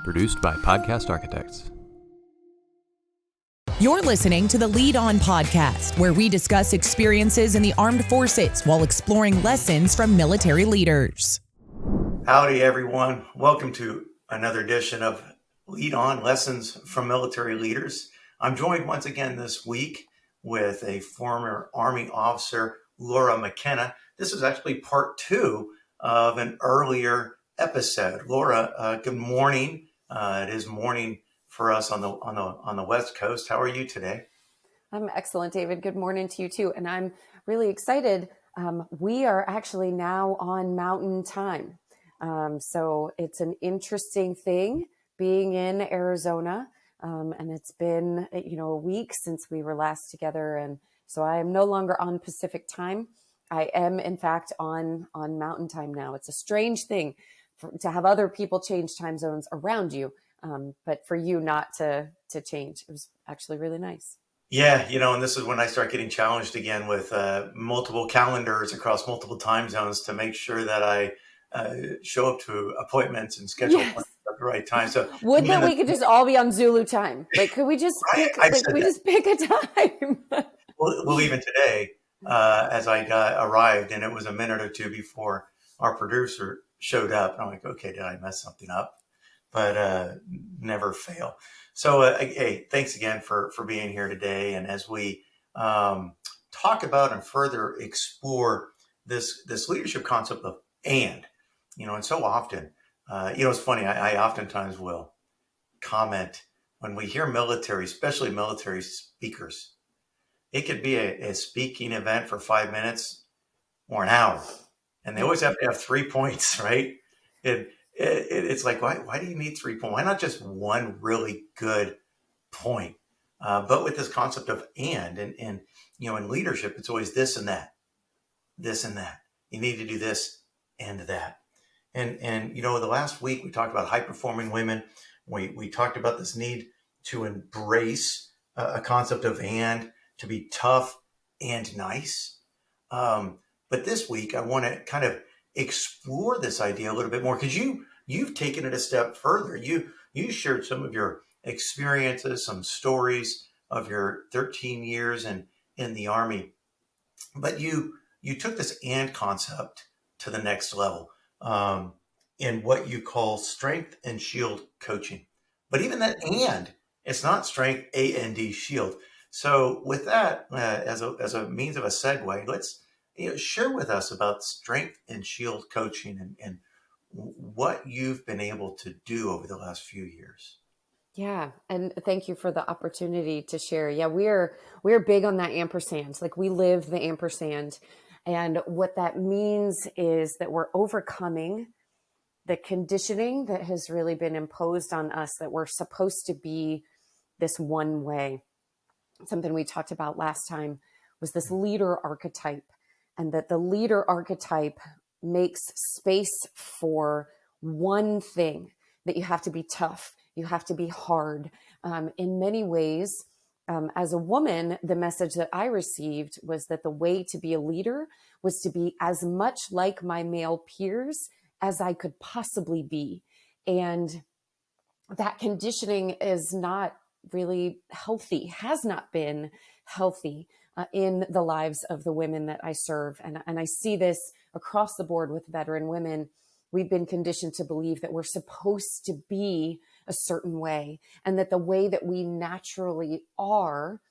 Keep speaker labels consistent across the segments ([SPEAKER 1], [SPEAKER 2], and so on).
[SPEAKER 1] Produced by Podcast Architects.
[SPEAKER 2] You're listening to the Lead On podcast, where we discuss experiences in the armed forces while exploring lessons from military leaders.
[SPEAKER 3] Howdy, everyone. Welcome to another edition of Lead On Lessons from Military Leaders. I'm joined once again this week with a former Army officer, Laura McKenna. This is actually part two of an earlier episode. Laura, good morning. It is morning for us on the West Coast. How are you today?
[SPEAKER 4] I'm excellent, David. Good morning to you too. And I'm really excited. We are actually now on Mountain Time. So it's an interesting thing being in Arizona. And it's been, a week since we were last together. And so I am no longer on Pacific Time. I am, in fact, on Mountain Time now. It's a strange thing to have other people change time zones around you. But for you not to change, it was actually really nice.
[SPEAKER 3] Yeah, and this is when I start getting challenged again with multiple calendars across multiple time zones to make sure that I show up to appointments and schedule appointments at the right time. So
[SPEAKER 4] we could just all be on Zulu time? Like, could we just pick? Just pick a time?
[SPEAKER 3] Well, even today, as I arrived, and it was a minute or two before our producer showed up, and I'm like, okay, did I mess something up? But never fail. So, hey, thanks again for being here today. And as we talk about and further explore this leadership concept of and so often, it's funny, I oftentimes will comment when we hear military, especially military speakers, it could be a speaking event for 5 minutes or an hour. And they always have to have 3 points, right? It's like, why do you need 3 points? Why not just one really good point? But with this concept of and in leadership, it's always this and that. You need to do this and that. And the last week we talked about high-performing women. We talked about this need to embrace a concept of and, to be tough and nice. But this week I want to kind of explore this idea a little bit more, because you've taken it a step further. You shared some of your experiences, some stories of your 13 years in the Army, but you took this and concept to the next level in what you call strength and shield coaching. But even that and, it's not strength A-N-D shield. So with that as a means of a segue, let's share with us about strength and shield coaching and what you've been able to do over the last few years.
[SPEAKER 4] Yeah. And thank you for the opportunity to share. Yeah, we're big on that ampersand. Like, we live the ampersand. And what that means is that we're overcoming the conditioning that has really been imposed on us, that we're supposed to be this one way. Something we talked about last time was this leader archetype, and that the leader archetype makes space for one thing, that you have to be tough, you have to be hard. In many ways, as a woman, the message that I received was that the way to be a leader was to be as much like my male peers as I could possibly be. And that conditioning is not really healthy, has not been healthy in the lives of the women that I serve. And I see this across the board with veteran women. We've been conditioned to believe that we're supposed to be a certain way, and that the way that we naturally are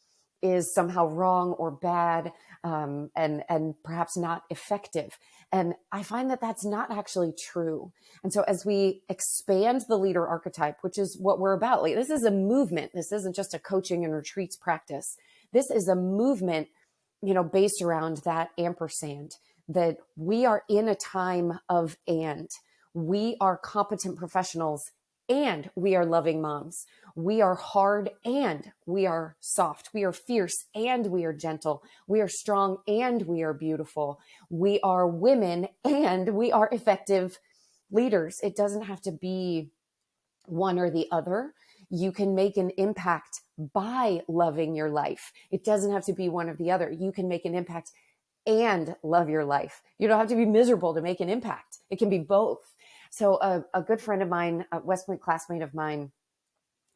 [SPEAKER 4] is somehow wrong or bad, and perhaps not effective. And I find that that's not actually true. And so as we expand the leader archetype, which is what we're about, like, this is a movement. This isn't just a coaching and retreats practice. This is a movement, based around that ampersand, that we are in a time of and. We are competent professionals and we are loving moms. We are hard and we are soft. We are fierce and we are gentle. We are strong and we are beautiful. We are women and we are effective leaders. It doesn't have to be one or the other. You can make an impact by loving your life. It doesn't have to be one or the other. You can make an impact and love your life. You don't have to be miserable to make an impact. It can be both. So a good friend of mine, a West Point classmate of mine,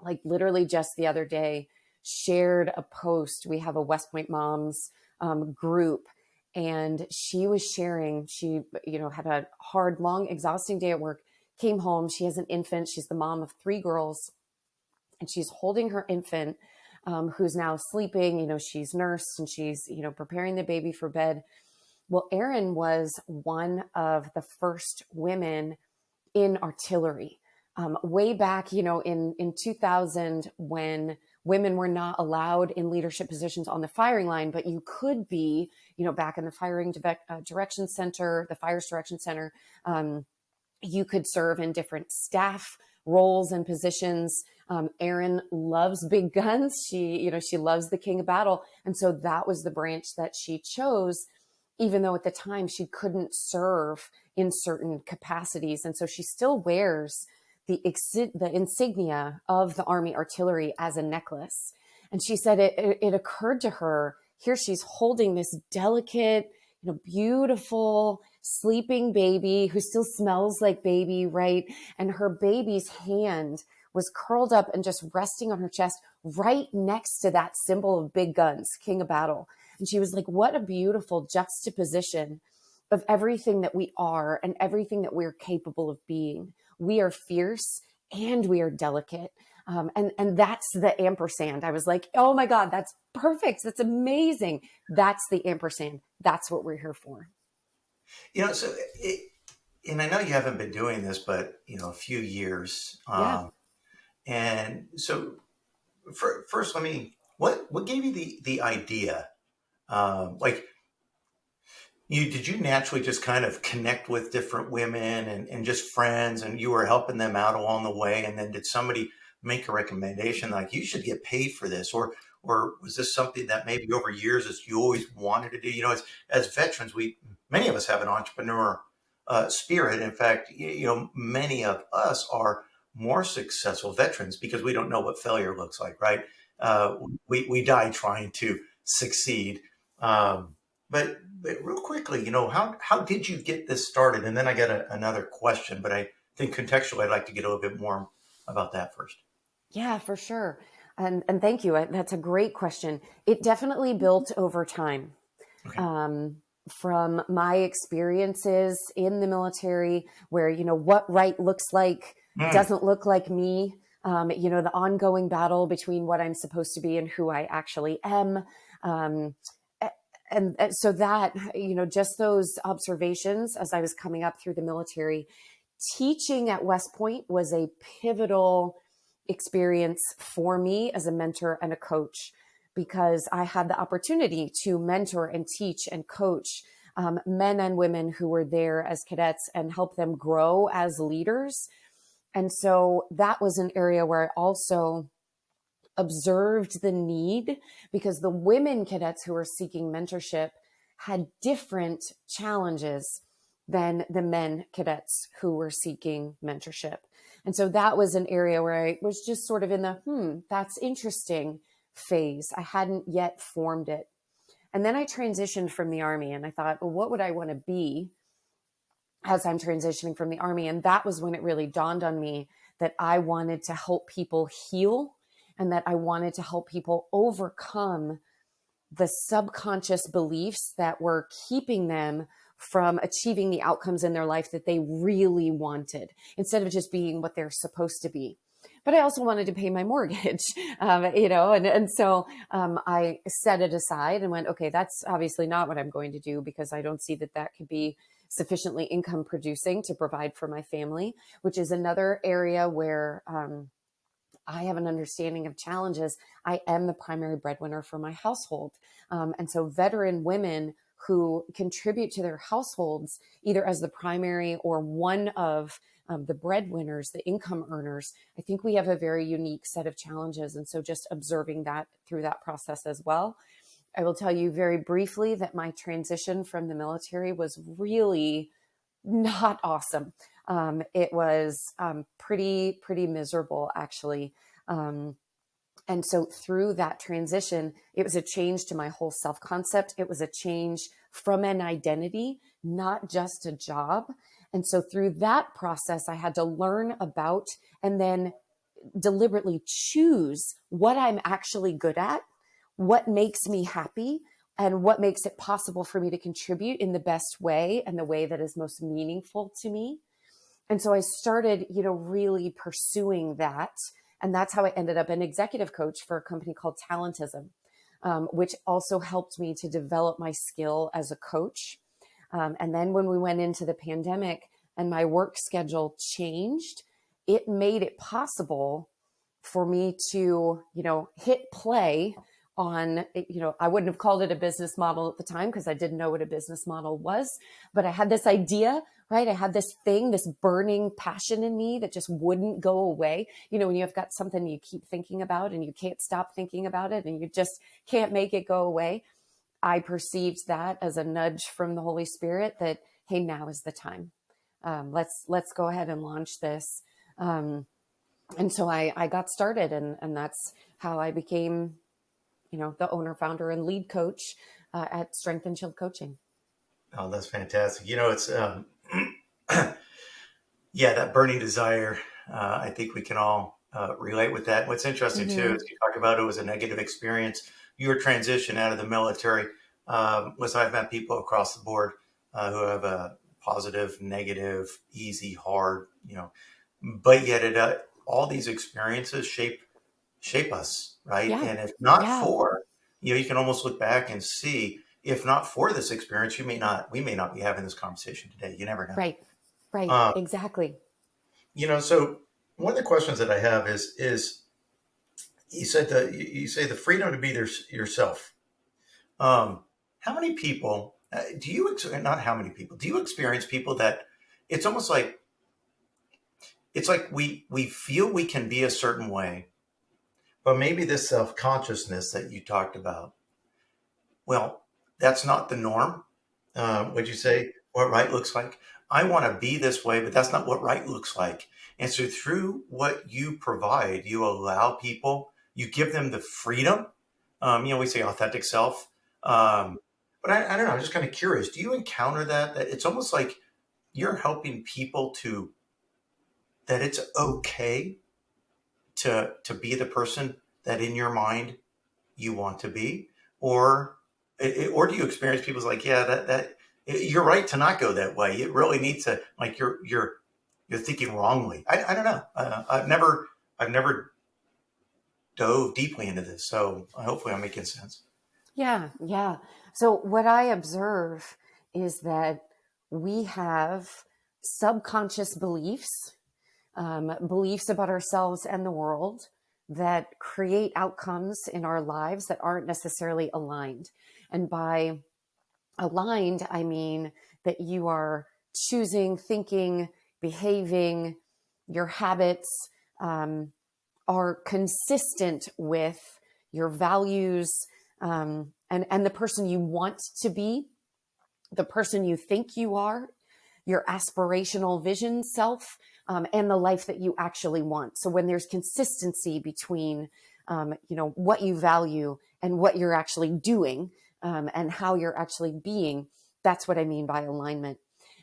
[SPEAKER 4] like literally just the other day, shared a post. We have a West Point moms group, and she was sharing, she, had a hard, long, exhausting day at work, came home. She has an infant. She's the mom of 3 girls, and she's holding her infant, who's now sleeping. She's nursed and she's, preparing the baby for bed. Well, Erin was one of the first women in artillery. Way back, in 2000, when women were not allowed in leadership positions on the firing line, but you could be, back in the firing direction center, the fires direction center. You could serve in different staff roles and positions. Erin loves big guns. She loves the king of battle. And so that was the branch that she chose, even though at the time she couldn't serve in certain capacities. And so she still wears the insignia of the Army Artillery as a necklace. And she said it occurred to her, here she's holding this delicate, beautiful, sleeping baby who still smells like baby, right? And her baby's hand was curled up and just resting on her chest right next to that symbol of big guns, king of battle. And she was like, what a beautiful juxtaposition of everything that we are and everything that we're capable of being. We are fierce and we are delicate. And that's the ampersand. I was like, oh my God, that's perfect. That's amazing. That's the ampersand. That's what we're here for.
[SPEAKER 3] And I know you haven't been doing this, but, a few years.
[SPEAKER 4] Yeah.
[SPEAKER 3] And so first, what gave you the idea? Did you naturally just kind of connect with different women and just friends, and you were helping them out along the way? And then did somebody make a recommendation like you should get paid for this? Or was this something that maybe over years as you always wanted to do? As veterans, many of us have an entrepreneur spirit. In fact, many of us are more successful veterans because we don't know what failure looks like, right? We die trying to succeed. But real quickly, how did you get this started? And then I got another question, but I think contextually, I'd like to get a little bit more about that first.
[SPEAKER 4] Yeah, for sure. And thank you. That's a great question. It definitely built over time. Okay. From my experiences in the military, where, what right looks like doesn't look like me. The ongoing battle between what I'm supposed to be and who I actually am. And so that, just those observations as I was coming up through the military, teaching at West Point was a pivotal experience for me as a mentor and a coach, because I had the opportunity to mentor and teach and coach men and women who were there as cadets and help them grow as leaders. And so that was an area where I also observed the need, because the women cadets who were seeking mentorship had different challenges than the men cadets who were seeking mentorship. And so that was an area where I was just sort of in the, that's interesting phase. I hadn't yet formed it. And then I transitioned from the Army, and I thought, well, what would I want to be as I'm transitioning from the Army? And that was when it really dawned on me that I wanted to help people heal, and that I wanted to help people overcome the subconscious beliefs that were keeping them from achieving the outcomes in their life that they really wanted, instead of just being what they're supposed to be. But I also wanted to pay my mortgage, and so I set it aside and went, okay, that's obviously not what I'm going to do, because I don't see that could be sufficiently income producing to provide for my family, which is another area where I have an understanding of challenges. I am the primary breadwinner for my household. And so veteran women who contribute to their households, either as the primary or one of the breadwinners, the income earners, I think we have a very unique set of challenges. And so just observing that through that process as well. I will tell you very briefly that my transition from the military was really not awesome. It was pretty miserable, actually. And so through that transition, it was a change to my whole self-concept. It was a change from an identity, not just a job. And so through that process, I had to learn about and then deliberately choose what I'm actually good at, what makes me happy, and what makes it possible for me to contribute in the best way and the way that is most meaningful to me. And so I started, really pursuing that. And that's how I ended up an executive coach for a company called Talentism, which also helped me to develop my skill as a coach. And then when we went into the pandemic and my work schedule changed, it made it possible for me to, hit play on, I wouldn't have called it a business model at the time because I didn't know what a business model was, but I had this idea, right? I had this thing, this burning passion in me that just wouldn't go away. When you've got something you keep thinking about and you can't stop thinking about it and you just can't make it go away. I perceived that as a nudge from the Holy Spirit that, hey, now is the time. Let's go ahead and launch this. And so I got started, and that's how I became, the owner, founder, and lead coach at Strength and Shield Coaching.
[SPEAKER 3] Oh, that's fantastic. It's, yeah, that burning desire. I think we can all relate with that. What's interesting too, is you talk about it was a negative experience. Your transition out of the military was I've met people across the board who have a positive, negative, easy, hard, but yet all these experiences shape us, right?
[SPEAKER 4] Yeah.
[SPEAKER 3] And if not for, you can almost look back and see, if not for this experience, we may not be having this conversation today. You never know.
[SPEAKER 4] Right. Exactly.
[SPEAKER 3] So one of the questions that I have is you say the freedom to be yourself. How many people not how many people, do you experience people that it's almost like, it's like we feel we can be a certain way, but maybe this self-consciousness that you talked about, well, that's not the norm. Would you say what right looks like? I want to be this way, but that's not what right looks like. And so through what you provide, you allow people, you give them the freedom. We say authentic self. But I don't know, I'm just kind of curious. Do you encounter that it's almost like you're helping people that it's okay to be the person that in your mind you want to be? Or do you experience people's like, yeah, that you're right to not go that way. It really needs to, like, you're thinking wrongly. I don't know. I've never dove deeply into this, so hopefully I'm making sense.
[SPEAKER 4] Yeah. So what I observe is that we have subconscious beliefs about ourselves and the world that create outcomes in our lives that aren't necessarily aligned. And by aligned, I mean that you are choosing, thinking, behaving, your habits are consistent with your values and the person you want to be, the person you think you are, your aspirational vision self, and the life that you actually want. So when there's consistency between, what you value and what you're actually doing, and how you're actually being, that's what I mean by alignment.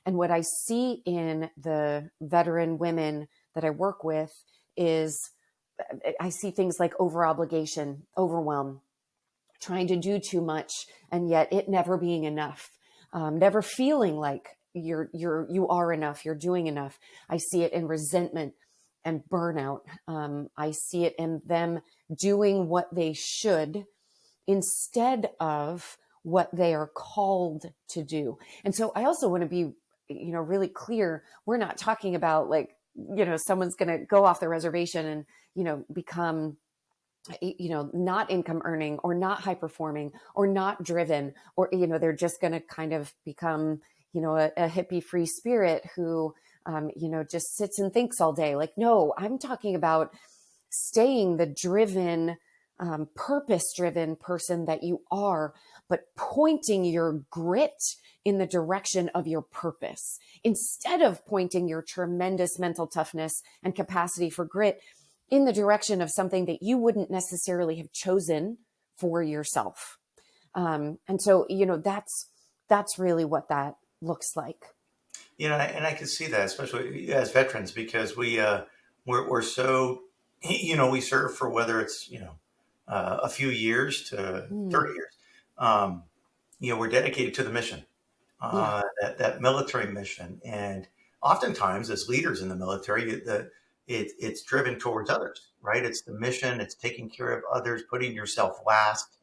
[SPEAKER 4] And what I see in the veteran women that I work with is I see things like over-obligation, overwhelm, trying to do too much, and yet it never being enough, never feeling like you are enough, you're doing enough. I see it in resentment and burnout. I see it in them doing what they should instead of what they are called to do. And so I also want to be, really clear. We're not talking about like, someone's going to go off the reservation and, become, not income earning or not high performing or not driven, or, they're just going to kind of become, a hippie free spirit who, just sits and thinks all day. Like, no, I'm talking about staying the driven, purpose-driven person that you are, but pointing your grit in the direction of your purpose instead of pointing your tremendous mental toughness and capacity for grit in the direction of something that you wouldn't necessarily have chosen for yourself. And so, that's really what that looks like.
[SPEAKER 3] And I can see that, especially as veterans, because we're so, we serve for whether it's, a few years to
[SPEAKER 4] Mm,
[SPEAKER 3] 30 years. Um, we're dedicated to the mission,
[SPEAKER 4] yeah.
[SPEAKER 3] that military mission. And oftentimes as leaders in the military, it's driven towards others, right? It's the mission, it's taking care of others, putting yourself last.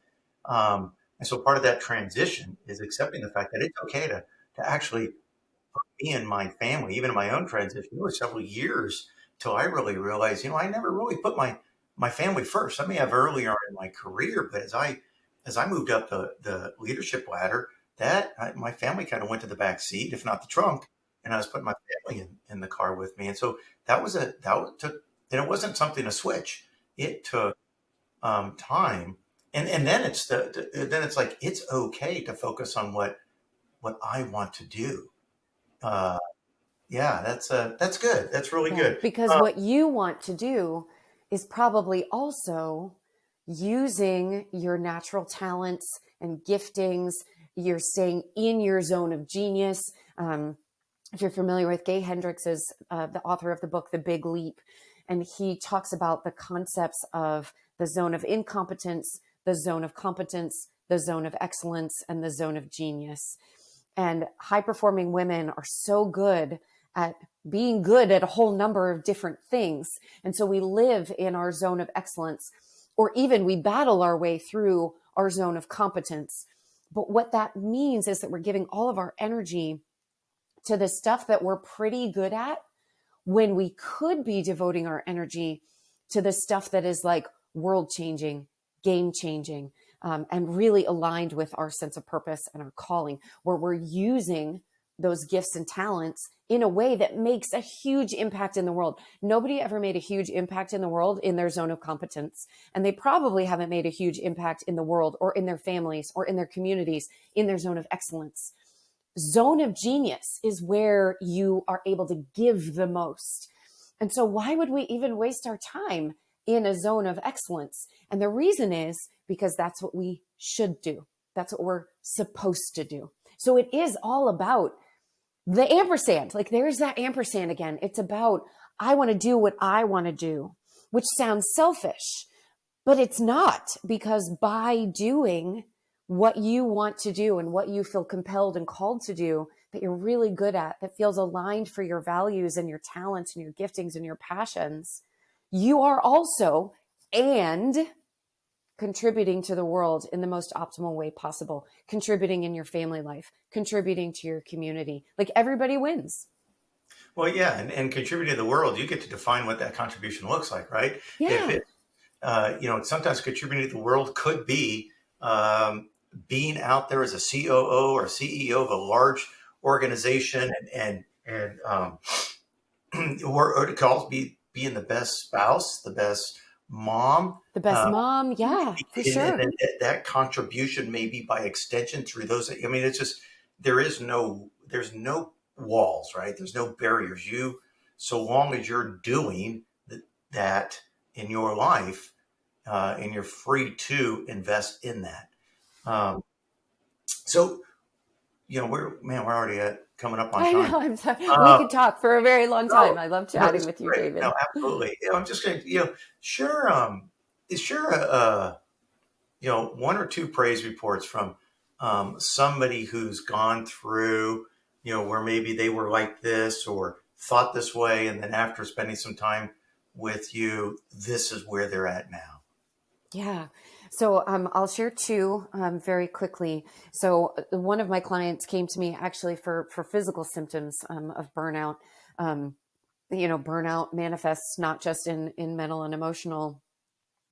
[SPEAKER 3] And so part of that transition is accepting the fact that it's okay to actually, me and my family, even in my own transition, it was several years till I really realized, I never really put my family first. I may have earlier in my career, but as I moved up the leadership ladder, my family kind of went to the back seat, if not the trunk, and I was putting my family in the car with me. And so took, and it wasn't something to switch. It took time, and then then it's like it's okay to focus on what I want to do. Uh, yeah, that's good. That's really
[SPEAKER 4] Yeah,
[SPEAKER 3] good.
[SPEAKER 4] because what you want to do is probably also using your natural talents and giftings. You're staying in your zone of genius. If you're familiar with Gay Hendricks, is the author of the book The Big Leap, and he talks about the concepts of the zone of incompetence, the zone of competence, the zone of excellence, and the zone of genius. And high performing women are so good at being good at a whole number of different things. And so we live in our zone of excellence, or even we battle our way through our zone of competence. But what that means is that we're giving all of our energy to the stuff that we're pretty good at, when we could be devoting our energy to the stuff that is like world changing, game changing, and really aligned with our sense of purpose and our calling, where we're using those gifts and talents in a way that makes a huge impact in the world. Nobody ever made a huge impact in the world in their zone of competence. And they probably haven't made a huge impact in the world or in their families or in their communities in their zone of excellence. Zone of genius is where you are able to give the most. And so why would we even waste our time in a zone of excellence? And the reason is because that's what we should do. That's what we're supposed to do. So it is all about the ampersand. Like there's that ampersand again. It's about, I want to do what I want to do, which sounds selfish, but it's not, because by doing what you want to do and what you feel compelled and called to do, that you're really good at, that feels aligned for your values and your talents and your giftings and your passions, you are also and contributing to the world in the most optimal way possible, contributing in your family life, contributing to your community. Like everybody wins.
[SPEAKER 3] Well, yeah, and contributing to the world, you get to define what that contribution looks like, right? If
[SPEAKER 4] Yeah.
[SPEAKER 3] it, sometimes contributing to the world could be being out there as a COO or CEO of a large organization, or it could also be being the best spouse, the best mom.
[SPEAKER 4] The best mom. Yeah, for
[SPEAKER 3] And
[SPEAKER 4] sure.
[SPEAKER 3] that contribution may be by extension through those. I mean, it's just, there's no walls, right? There's no barriers. So long as you're doing that in your life, and you're free to invest in that. Um, so, we're already coming up on
[SPEAKER 4] I
[SPEAKER 3] time.
[SPEAKER 4] know. I'm sorry. We
[SPEAKER 3] Uh,
[SPEAKER 4] could talk for a very long
[SPEAKER 3] no,
[SPEAKER 4] time. I love
[SPEAKER 3] no,
[SPEAKER 4] chatting
[SPEAKER 3] this is
[SPEAKER 4] with you,
[SPEAKER 3] great. No,
[SPEAKER 4] David.
[SPEAKER 3] absolutely. I'm just going to, sure. Is sure, one or two praise reports from somebody who's gone through, where maybe they were like this or thought this way, and then after spending some time with you, this is where they're at now.
[SPEAKER 4] Yeah. So I'll share two very quickly. So one of my clients came to me actually for physical symptoms of burnout. Burnout manifests not just in mental and emotional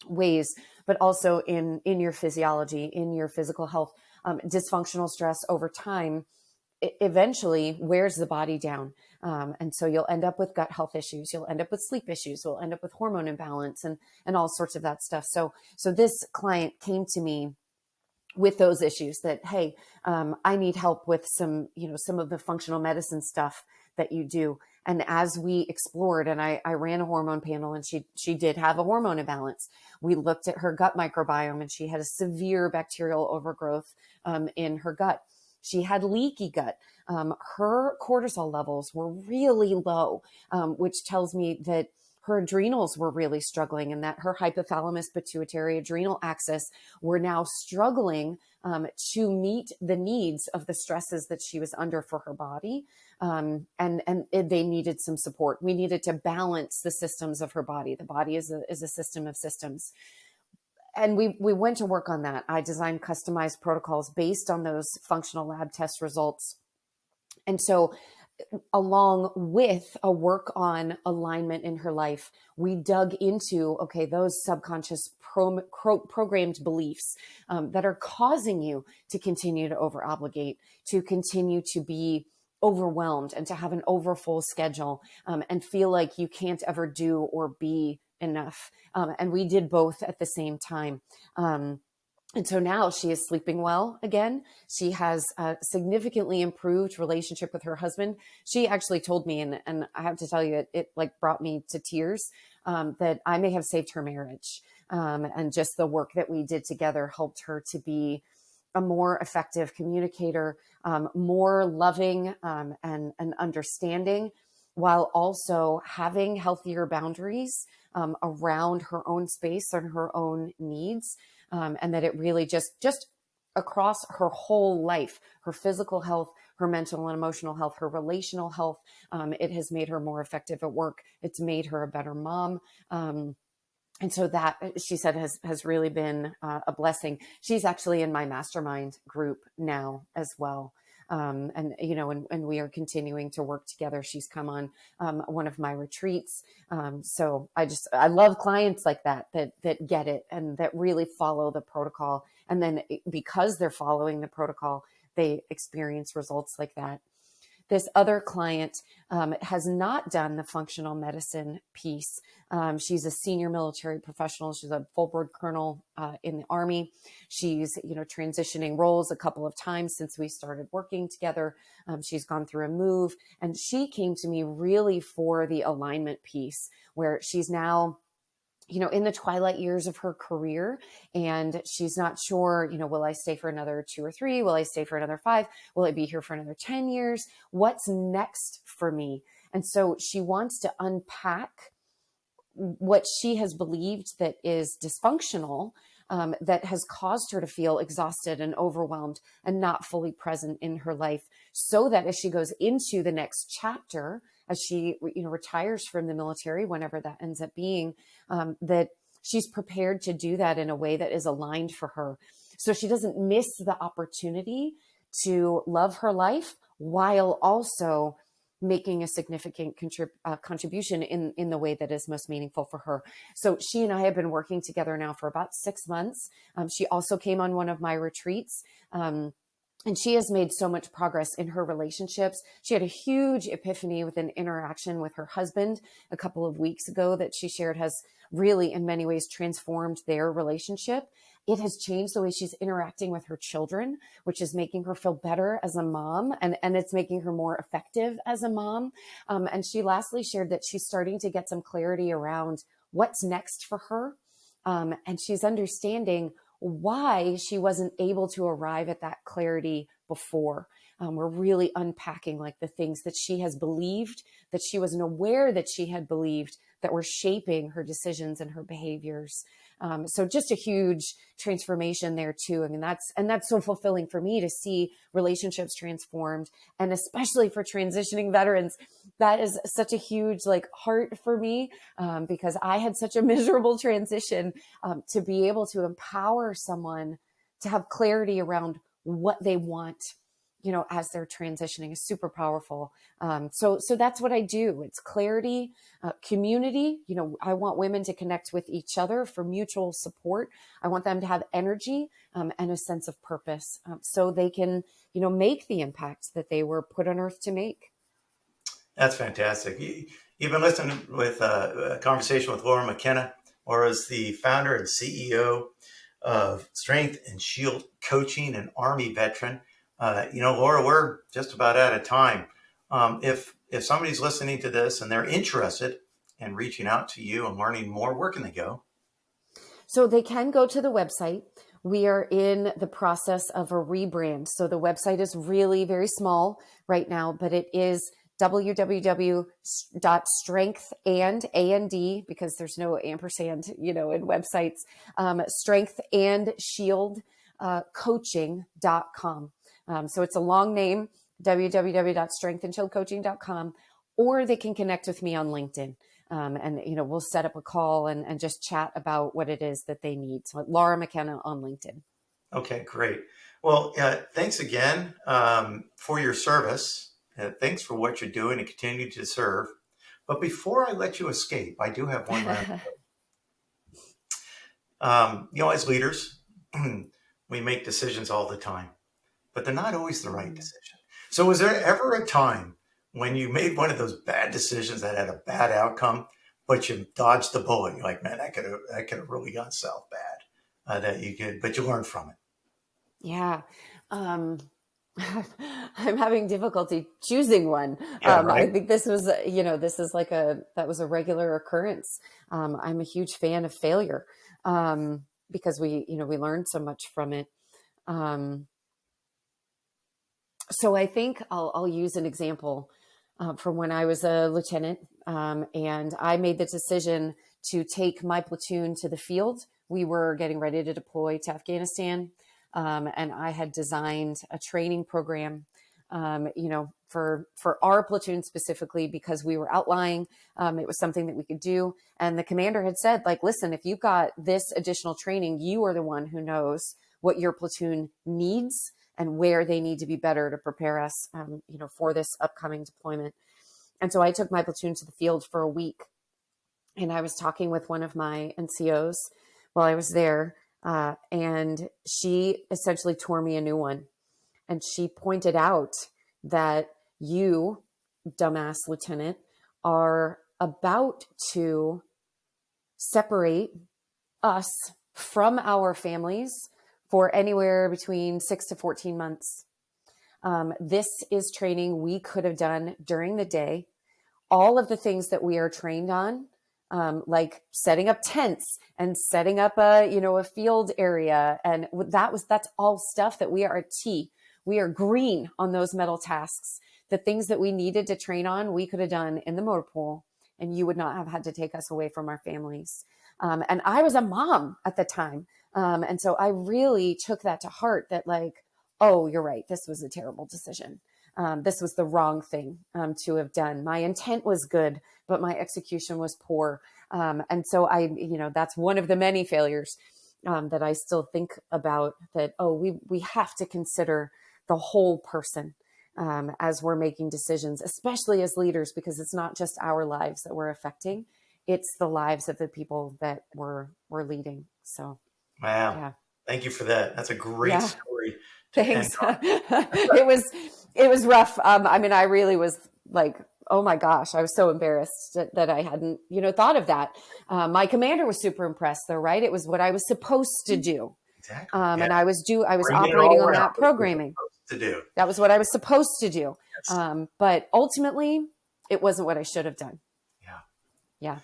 [SPEAKER 4] ways, but also in your physiology, in your physical health. Dysfunctional stress over time eventually wears the body down. And so you'll end up with gut health issues. You'll end up with sleep issues. You'll end up with hormone imbalance and all sorts of that stuff. So this client came to me with those issues that, hey, I need help with some of the functional medicine stuff that you do. And as we explored, and I ran a hormone panel, and she did have a hormone imbalance. We looked at her gut microbiome, and she had a severe bacterial overgrowth in her gut. She had leaky gut. her cortisol levels were really low, which tells me that her adrenals were really struggling and that her hypothalamus pituitary adrenal axis were now struggling to meet the needs of the stresses that she was under for her body. And they needed some support. We needed to balance the systems of her body. The body is a system of systems. And we went to work on that. I designed customized protocols based on those functional lab test results. And so along with a work on alignment in her life, we dug into, okay, those subconscious programmed beliefs that are causing you to continue to over obligate, to continue to be overwhelmed and to have an overfull schedule and feel like you can't ever do or be enough. And we did both at the same time. And so now she is sleeping well again. She has a significantly improved relationship with her husband. She actually told me, and I have to tell you, it like brought me to tears, that I may have saved her marriage. And just the work that we did together helped her to be a more effective communicator, more loving and understanding, while also having healthier boundaries around her own space and her own needs. And that it really just across her whole life, her physical health, her mental and emotional health, her relational health, it has made her more effective at work. It's made her a better mom. And so that, she said, has really been a blessing. She's actually in my mastermind group now as well. And we are continuing to work together. She's come on one of my retreats. So I love clients like that get it and that really follow the protocol. And then because they're following the protocol, they experience results like that. This other client has not done the functional medicine piece. She's a senior military professional. She's a full board colonel in the Army. She's, transitioning roles a couple of times since we started working together. She's gone through a move, and she came to me really for the alignment piece, where she's now in the twilight years of her career, and she's not sure, will I stay for another 2 or 3? Will I stay for another 5? Will I be here for another 10 years? What's next for me? And so she wants to unpack what she has believed that is dysfunctional, that has caused her to feel exhausted and overwhelmed and not fully present in her life, so that as she goes into the next chapter, as she retires from the military, whenever that ends up being, that she's prepared to do that in a way that is aligned for her, so she doesn't miss the opportunity to love her life while also making a significant contribution in the way that is most meaningful for her. So she and I have been working together now for about 6 months. She also came on one of my retreats. And she has made so much progress in her relationships. She had a huge epiphany with an interaction with her husband a couple of weeks ago that she shared has really, in many ways, transformed their relationship. It has changed the way she's interacting with her children, which is making her feel better as a mom, and it's making her more effective as a mom. And she lastly shared that she's starting to get some clarity around what's next for her. And she's understanding why she wasn't able to arrive at that clarity before. We're really unpacking like the things that she has believed, that she wasn't aware that she had believed, that were shaping her decisions and her behaviors. So just a huge transformation there too. I mean, that's so fulfilling for me to see relationships transformed, and especially for transitioning veterans. That is such a huge heart for me, because I had such a miserable transition, to be able to empower someone to have clarity around what they want, as they're transitioning, is super powerful. So that's what I do. It's clarity, community. I want women to connect with each other for mutual support. I want them to have energy, and a sense of purpose, so they can, make the impact that they were put on earth to make.
[SPEAKER 3] That's fantastic. You've been listening with a conversation with Laura McKenna. Laura is the founder and CEO of Strength and Shield Coaching, an Army veteran. Laura, we're just about out of time. If somebody's listening to this and they're interested in reaching out to you and learning more, where can they go?
[SPEAKER 4] So they can go to the website, we are in the process of a rebrand. So the website is really very small right now, but it is www.strengthandand, because there's no ampersand, in websites, strengthandshieldcoaching.com. So it's a long name, www.strengthandshieldcoaching.com, or they can connect with me on LinkedIn. And we'll set up a call and just chat about what it is that they need. So Laura McKenna on LinkedIn.
[SPEAKER 3] Okay, great. Well, thanks again for your service. Thanks for what you're doing and continue to serve. But before I let you escape, I do have one last. As leaders, we make decisions all the time, but they're not always the right decision. So was there ever a time when you made one of those bad decisions that had a bad outcome, but you dodged the bullet? You're like, man, that could have really gone south bad. But you learned from it.
[SPEAKER 4] Yeah. I'm having difficulty choosing one.
[SPEAKER 3] Yeah, right?
[SPEAKER 4] I think this was, that was a regular occurrence. I'm a huge fan of failure because we learned so much from it. So I think I'll use an example from when I was a lieutenant, and I made the decision to take my platoon to the field. We were getting ready to deploy to Afghanistan, and I had designed a training program, for our platoon specifically, because we were outlying. It was something that we could do. And the commander had said, listen, if you've got this additional training, you are the one who knows what your platoon needs and where they need to be better to prepare us, for this upcoming deployment. And so I took my platoon to the field for a week, and I was talking with one of my NCOs while I was there, and she essentially tore me a new one. And she pointed out that you, dumbass lieutenant, are about to separate us from our families for anywhere between 6 to 14 months. This is training we could have done during the day. All of the things that we are trained on, like setting up tents and setting up a field area. And that's all stuff that we are a T. We are green on those metal tasks. The things that we needed to train on, we could have done in the motor pool, and you would not have had to take us away from our families. And I was a mom at the time. And so I really took that to heart that oh, you're right. This was a terrible decision. This was the wrong thing to have done. My intent was good, but my execution was poor. And so that's one of the many failures that I still think about, that, we have to consider the whole person as we're making decisions, especially as leaders, because it's not just our lives that we're affecting. It's the lives of the people that we're leading. So,
[SPEAKER 3] wow.
[SPEAKER 4] Yeah.
[SPEAKER 3] Thank you for that. That's a great story.
[SPEAKER 4] Thanks. It was rough. I really was oh my gosh, I was so embarrassed that I hadn't, thought of that. My commander was super impressed though, right? It was what I was supposed to do.
[SPEAKER 3] Exactly.
[SPEAKER 4] And I was operating on that programming.
[SPEAKER 3] To do.
[SPEAKER 4] That was what I was supposed to do.
[SPEAKER 3] Yes.
[SPEAKER 4] But ultimately it wasn't what I should have done. Yeah.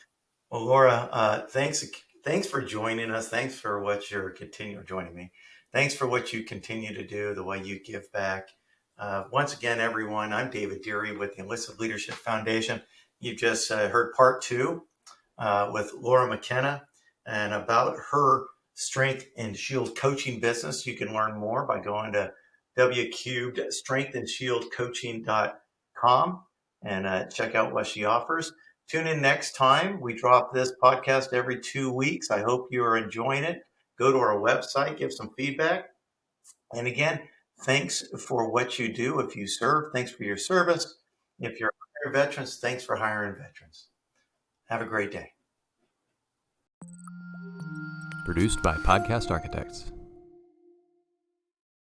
[SPEAKER 3] Well, Laura, thanks for joining us. Thanks for joining me. Thanks for what you continue to do, the way you give back. Once again, everyone, I'm David Deary with the Enlisted Leadership Foundation. You've just heard part 2 with Laura McKenna, and about her Strength and Shield coaching business. You can learn more by going to wcubedstrengthandshieldcoaching.com and check out what she offers. Tune in next time. We drop this podcast every 2 weeks. I hope you are enjoying it. Go to our website, give some feedback. And again, thanks for what you do. If you serve, thanks for your service. If you're hiring veterans, thanks for hiring veterans. Have a great day.
[SPEAKER 1] Produced by Podcast Architects.